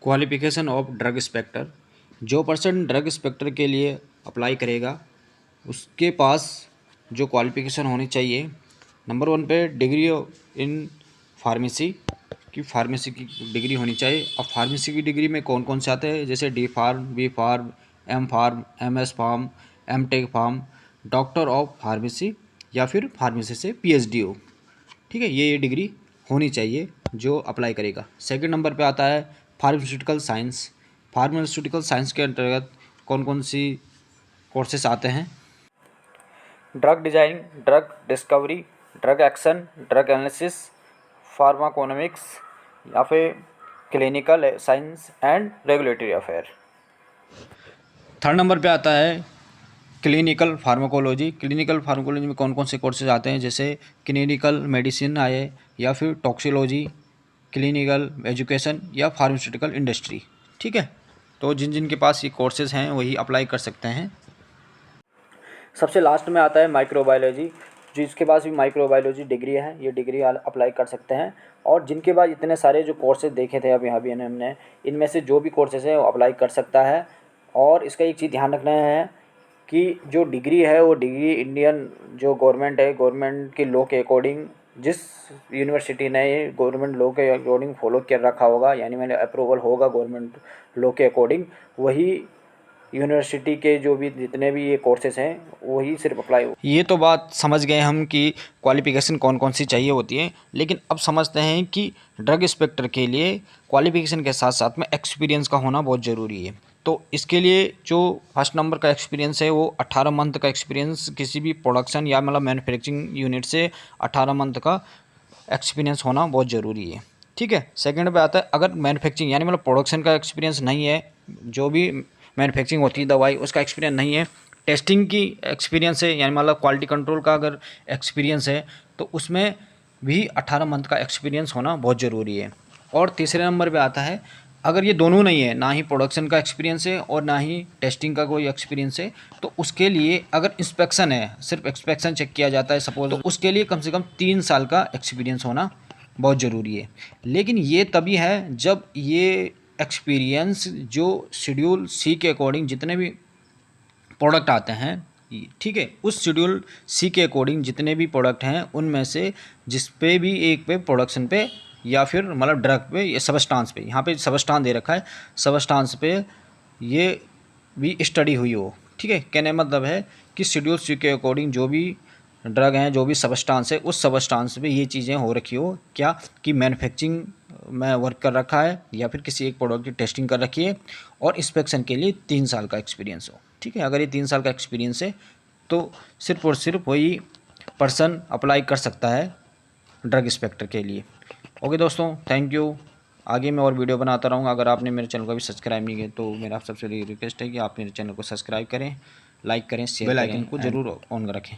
Qualification of drug inspector. जो person drug inspector के लिए अप्लाई करेगा उसके पास जो क्वालिफिकेशन होनी चाहिए, नंबर 1 पे डिग्री इन फार्मेसी की डिग्री होनी चाहिए। अब फार्मेसी की डिग्री में कौन कौन से आते हैं, जैसे D pharm, B pharm, M pharm, M S pharm, M tech pharm, doctor of pharmacy या फिर फार्मेसी से पीएचडी हो। ठीक है, ये डिग्री होनी चाहिए जो अप्लाई करेगा। सेकंड नंबर पे आता है फार्मास्यूटिकल साइंस। फार्मास्यूटिकल साइंस के अंतर्गत कौन कौन सी कोर्सेस आते हैं? Drug design, drug discovery, drug action, drug analysis, pharmacoeconomics या फिर clinical science and regulatory affair. Third number पे आता है क्लिनिकल फार्माकोलॉजी। क्लिनिकल फार्माकोलॉजी में कौन कौन से कोर्सेज आते हैं, जैसे क्लिनिकल मेडिसिन आए या फिर टॉक्सिकोलॉजी, क्लिनिकल एजुकेशन या फार्मास्यूटिकल इंडस्ट्री। ठीक है, तो जिन जिन के पास ये कोर्सेज हैं वही अप्लाई कर सकते हैं। सबसे लास्ट में आता है माइक्रोबायोलॉजी। जिसके पास भी माइक्रोबायोलॉजी डिग्री है ये डिग्री अप्लाई कर सकते हैं। और जिनके पास इतने सारे जो कोर्सेज देखे थे अभी अभी हमने, इनमें से जो भी कोर्सेज है वो अप्लाई कर सकता है। और इसका एक चीज़ ध्यान रखना है कि जो डिग्री है वो डिग्री इंडियन जो गवर्नमेंट है, गवर्नमेंट के लॉ के अकॉर्डिंग, जिस यूनिवर्सिटी ने गवर्नमेंट लॉ के अकॉर्डिंग फॉलो कर रखा होगा, यानी मैंने अप्रूवल होगा गवर्नमेंट लॉ के अकॉर्डिंग, वही यूनिवर्सिटी के जो भी जितने भी ये कोर्सेज हैं वही सिर्फ अप्लाई हो। ये तो बात समझ गए हम कि क्वालिफिकेशन कौन कौन सी चाहिए होती है, लेकिन अब समझते हैं कि ड्रग इंस्पेक्टर के लिए क्वालिफिकेशन के साथ साथ में एक्सपीरियंस का होना बहुत ज़रूरी है। तो इसके लिए जो फर्स्ट नंबर का एक्सपीरियंस है वो 18 मंथ का एक्सपीरियंस किसी भी प्रोडक्शन या मतलब मैन्युफैक्चरिंग यूनिट से 18 मंथ का एक्सपीरियंस होना बहुत ज़रूरी है। ठीक है, सेकंड पे आता है अगर मैन्युफैक्चरिंग यानी मतलब प्रोडक्शन का एक्सपीरियंस नहीं है, जो भी मैन्युफैक्चरिंग होती है दवाई उसका एक्सपीरियंस नहीं है, टेस्टिंग की एक्सपीरियंस है यानी मतलब क्वालिटी कंट्रोल का अगर एक्सपीरियंस है तो उसमें भी 18 मंथ का एक्सपीरियंस होना बहुत ज़रूरी है। और तीसरे नंबर पे आता है अगर ये दोनों नहीं है, ना ही प्रोडक्शन का एक्सपीरियंस है और ना ही टेस्टिंग का कोई एक्सपीरियंस है, तो उसके लिए अगर इंस्पेक्शन है, सिर्फ इंस्पेक्शन चेक किया जाता है सपोज, तो उसके लिए कम से कम 3 साल का एक्सपीरियंस होना बहुत ज़रूरी है। लेकिन ये तभी है जब ये एक्सपीरियंस जो शेड्यूल सी के अकॉर्डिंग जितने भी प्रोडक्ट आते हैं, ठीक है, उस शेड्यूल सी के अकॉर्डिंग जितने भी प्रोडक्ट हैं उनमें से जिस पे भी एक पे प्रोडक्शन पे या फिर मतलब ड्रग पे या सबस्टांस पे, यहाँ पे सबस्टांस दे रखा है, सबस्टांस पे ये भी स्टडी हुई हो। ठीक है, कहने मतलब है कि शेड्यूल सी के अकॉर्डिंग जो भी ड्रग हैं, जो भी सबस्टांस है, उस सबस्टांस पे ये चीज़ें हो रखी हो, क्या कि मैन्युफैक्चरिंग में वर्क कर रखा है या फिर किसी एक प्रोडक्ट की टेस्टिंग कर रखी है, और इंस्पेक्शन के लिए 3 साल का एक्सपीरियंस हो। ठीक है, अगर ये 3 साल का एक्सपीरियंस है तो सिर्फ और सिर्फ वही पर्सन अप्लाई कर सकता है ड्रग इंस्पेक्टर के लिए। ओके दोस्तों, थैंक यू। आगे मैं और वीडियो बनाता रहूँगा। अगर आपने मेरे चैनल को अभी सब्सक्राइब नहीं किया तो मेरा आप सबसे रिक्वेस्ट है कि आप मेरे चैनल को सब्सक्राइब करें, लाइक करें, शेयर करें, बेल आइकन को जरूर ऑन रखें।